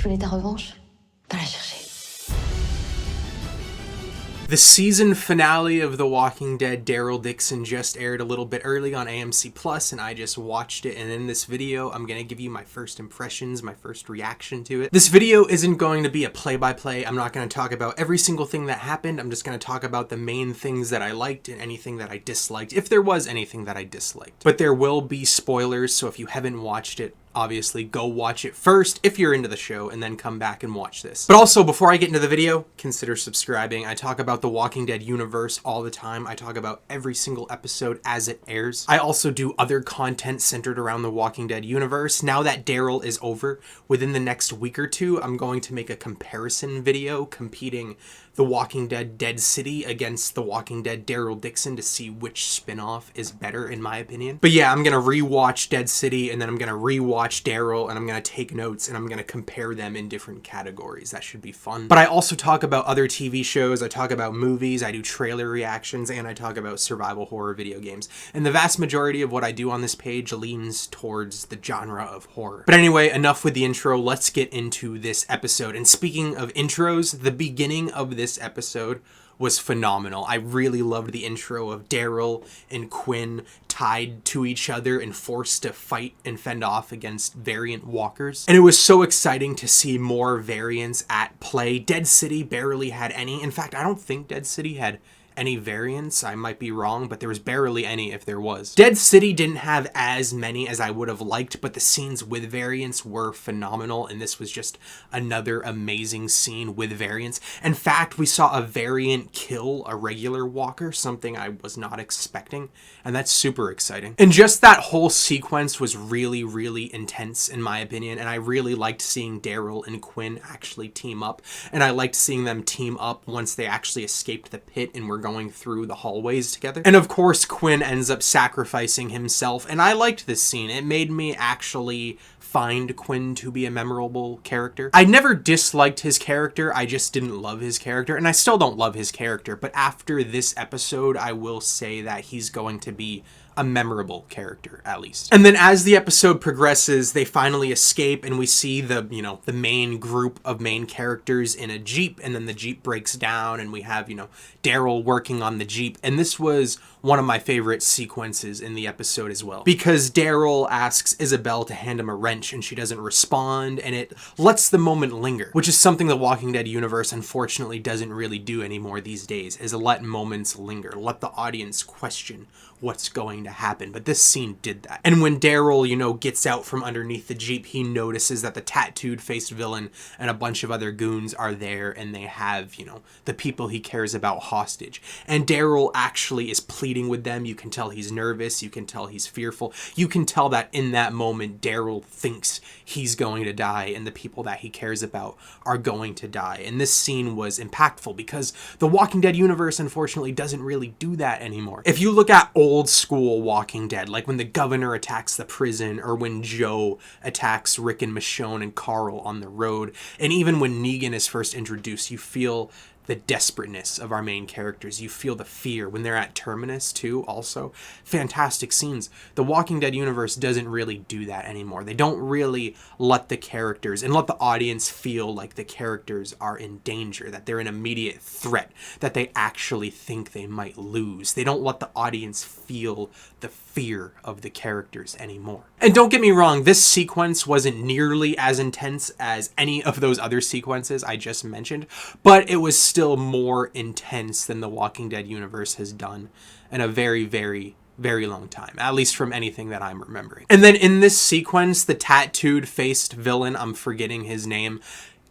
Tu voulais ta revanche? Va la chercher. The season finale of The Walking Dead, Daryl Dixon, just aired a little bit early on AMC Plus, and I just watched it, and in this video, I'm going to give you my first impressions, my first reaction to it. This video isn't going to be a play-by-play. I'm not going to talk about every single thing that happened. I'm just going to talk about the main things that I liked and anything that I disliked, if there was anything that I disliked. But there will be spoilers, so if you haven't watched it, obviously go watch it first if you're into the show, and then come back and watch this. But also, before I get into the video, consider subscribing. I talk about the Walking Dead universe all the time. I talk about every single episode as it airs. I also do other content centered around the Walking Dead universe. Now that Daryl is over, within the next week or two, I'm going to make a comparison video competing The Walking Dead Dead City against The Walking Dead Daryl Dixon to see which spin-off is better in my opinion. But yeah, I'm gonna rewatch Dead City, and then I'm gonna rewatch Daryl, and I'm gonna take notes, and I'm gonna compare them in different categories. That should be fun. But I also talk about other TV shows, I talk about movies, I do trailer reactions, and I talk about survival horror video games. And the vast majority of what I do on this page leans towards the genre of horror. But anyway, enough with the intro, let's get into this episode. And speaking of intros, the beginning of this episode was phenomenal. I really loved the intro of Daryl and Quinn tied to each other and forced to fight and fend off against variant walkers. And it was so exciting to see more variants at play. Dead City barely had any. In fact, I don't think Dead City had any variants. I might be wrong, but there was barely any if there was. Dead City didn't have as many as I would have liked, but the scenes with variants were phenomenal, and this was just another amazing scene with variants. In fact, we saw a variant kill a regular walker, something I was not expecting, and that's super exciting. And just that whole sequence was really, really intense in my opinion, and I really liked seeing Daryl and Quinn actually team up, and I liked seeing them team up once they actually escaped the pit and were going through the hallways together. And of course, Quinn ends up sacrificing himself, and I liked this scene. It made me actually find Quinn to be a memorable character. I never disliked his character, I just didn't love his character, and I still don't love his character, but after this episode, I will say that he's going to be a memorable character, at least. And then as the episode progresses, they finally escape, and we see the main group of main characters in a Jeep, and then the Jeep breaks down, and we have, Daryl working on the Jeep. And this was one of my favorite sequences in the episode as well, because Daryl asks Isabel to hand him a wrench, and she doesn't respond, and it lets the moment linger, which is something the Walking Dead universe unfortunately doesn't really do anymore these days, is let moments linger, let the audience question what's going to happen. But this scene did that. And when Daryl, gets out from underneath the Jeep, he notices that the tattooed faced villain and a bunch of other goons are there, and they have, the people he cares about hostage. And Daryl actually is pleading with them. You can tell he's nervous. You can tell he's fearful. You can tell that in that moment, Daryl thinks he's going to die and the people that he cares about are going to die. And this scene was impactful because the Walking Dead universe, unfortunately, doesn't really do that anymore. If you look at old school Walking Dead, like when the governor attacks the prison, or when Joe attacks Rick and Michonne and Carl on the road, and even when Negan is first introduced, you feel the desperateness of our main characters. You feel the fear when they're at Terminus too, also. Fantastic scenes. The Walking Dead universe doesn't really do that anymore. They don't really let the characters and let the audience feel like the characters are in danger, that they're an immediate threat, that they actually think they might lose. They don't let the audience feel the fear of the characters anymore. And don't get me wrong, this sequence wasn't nearly as intense as any of those other sequences I just mentioned, but it was still more intense than the Walking Dead universe has done in a very, very, very long time, at least from anything that I'm remembering. And then in this sequence, the tattooed faced villain, I'm forgetting his name,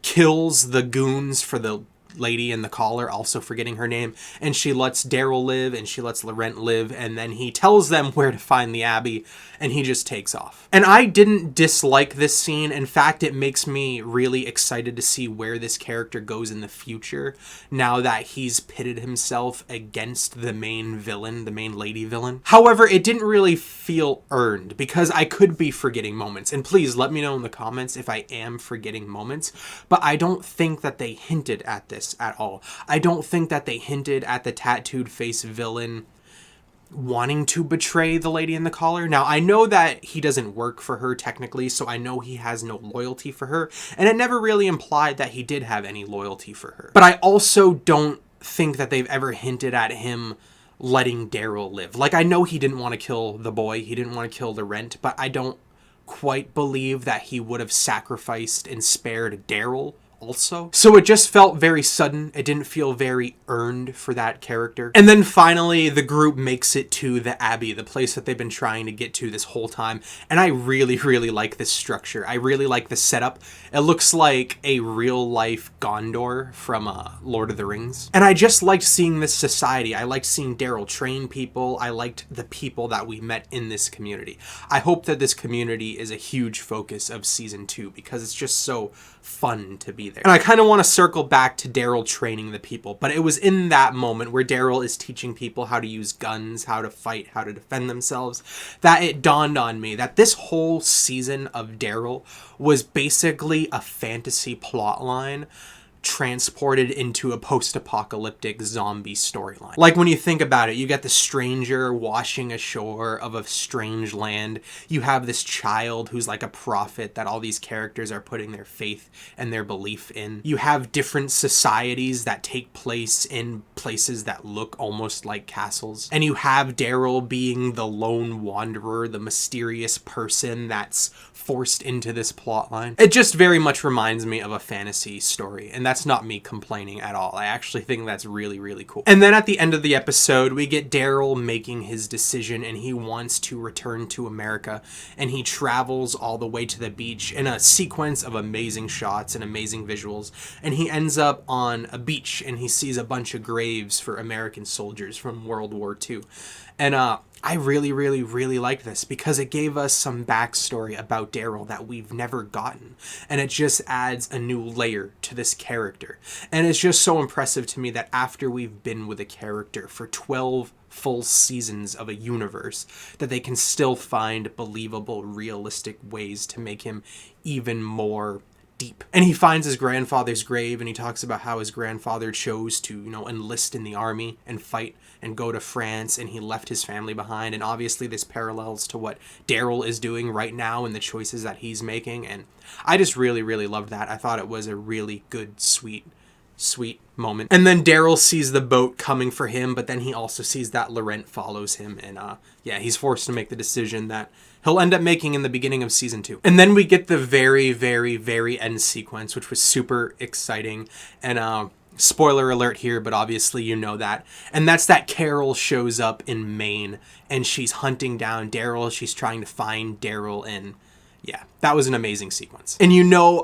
kills the goons for the lady in the collar, also forgetting her name, and she lets Daryl live and she lets Laurent live, and then he tells them where to find the Abbey, and he just takes off. And I didn't dislike this scene. In fact, it makes me really excited to see where this character goes in the future, now that he's pitted himself against the main villain, the main lady villain. However, it didn't really feel earned, because I could be forgetting moments, and please let me know in the comments if I am forgetting moments, but I don't think that they hinted at this at all. I don't think that they hinted at the tattooed face villain wanting to betray the lady in the collar. Now, I know that he doesn't work for her technically, so I know he has no loyalty for her, and it never really implied that he did have any loyalty for her. But I also don't think that they've ever hinted at him letting Daryl live. Like, I know he didn't want to kill the boy, he didn't want to kill the rent, but I don't quite believe that he would have sacrificed and spared Daryl also. So it just felt very sudden. It didn't feel very earned for that character. And then finally, the group makes it to the Abbey, the place that they've been trying to get to this whole time. And I really, really like this structure. I really like the setup. It looks like a real-life Gondor from Lord of the Rings. And I just liked seeing this society. I liked seeing Daryl train people. I liked the people that we met in this community. I hope that this community is a huge focus of season 2 because it's just so fun to be there. And I kind of want to circle back to Daryl training the people, but it was in that moment where Daryl is teaching people how to use guns, how to fight, how to defend themselves, that it dawned on me that this whole season of Daryl was basically a fantasy plotline transported into a post-apocalyptic zombie storyline. Like, when you think about it, you get the stranger washing ashore of a strange land. You have this child who's like a prophet that all these characters are putting their faith and their belief in. You have different societies that take place in places that look almost like castles. And you have Daryl being the lone wanderer, the mysterious person that's forced into this plotline. It just very much reminds me of a fantasy story, and that's not me complaining at all. I actually think that's really, really cool. And then at the end of the episode, we get Daryl making his decision, and he wants to return to America, and he travels all the way to the beach in a sequence of amazing shots and amazing visuals, and he ends up on a beach, and he sees a bunch of graves for American soldiers from World War II. And I really, really, really like this because it gave us some backstory about Daryl that we've never gotten. And it just adds a new layer to this character. And it's just so impressive to me that after we've been with a character for 12 full seasons of a universe, that they can still find believable, realistic ways to make him even more deep. And he finds his grandfather's grave, and he talks about how his grandfather chose to, enlist in the army and fight and go to France, and he left his family behind. And obviously this parallels to what Daryl is doing right now and the choices that he's making. And I just really, really loved that. I thought it was a really good, sweet moment. And then Daryl sees the boat coming for him, but then he also sees that Laurent follows him, and he's forced to make the decision that he'll end up making in the beginning of season 2. And then we get the very, very, very end sequence, which was super exciting. And spoiler alert here, but obviously you know that. And that's that Carol shows up in Maine, and she's hunting down Daryl. She's trying to find Daryl, and yeah, that was an amazing sequence. And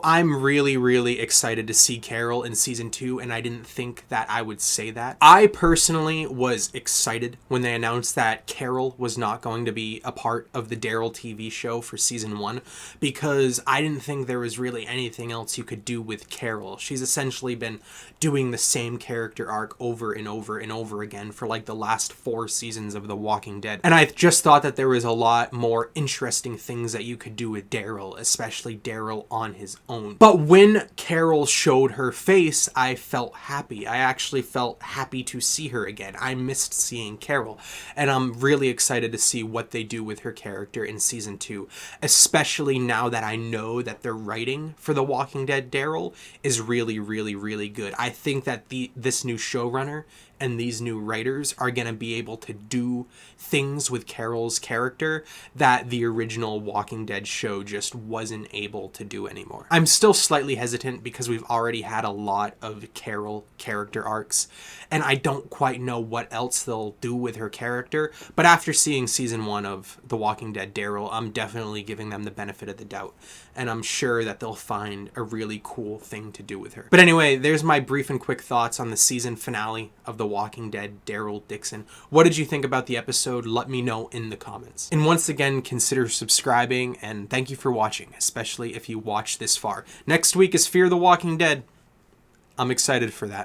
I'm really, really excited to see Carol in season 2, and I didn't think that I would say that. I personally was excited when they announced that Carol was not going to be a part of the Daryl TV show for season 1, because I didn't think there was really anything else you could do with Carol. She's essentially been doing the same character arc over and over and over again for like the last 4 seasons of The Walking Dead. And I just thought that there was a lot more interesting things that you could do with Daryl, especially Daryl on his own. But when Carol showed her face, I felt happy. I actually felt happy to see her again. I missed seeing Carol, and I'm really excited to see what they do with her character in season 2, especially now that I know that the writing for The Walking Dead Daryl is really, really, really good. I think that this new showrunner and these new writers are going to be able to do things with Carol's character that the original Walking Dead show just wasn't able to do anymore. I'm still slightly hesitant because we've already had a lot of Carol character arcs, and I don't quite know what else they'll do with her character, but after seeing season 1 of The Walking Dead Daryl, I'm definitely giving them the benefit of the doubt, and I'm sure that they'll find a really cool thing to do with her. But anyway, there's my brief and quick thoughts on the season finale of The Walking Dead, Daryl Dixon. What did you think about the episode? Let me know in the comments. And once again, consider subscribing, and thank you for watching, especially if you watched this far. Next week is Fear the Walking Dead. I'm excited for that.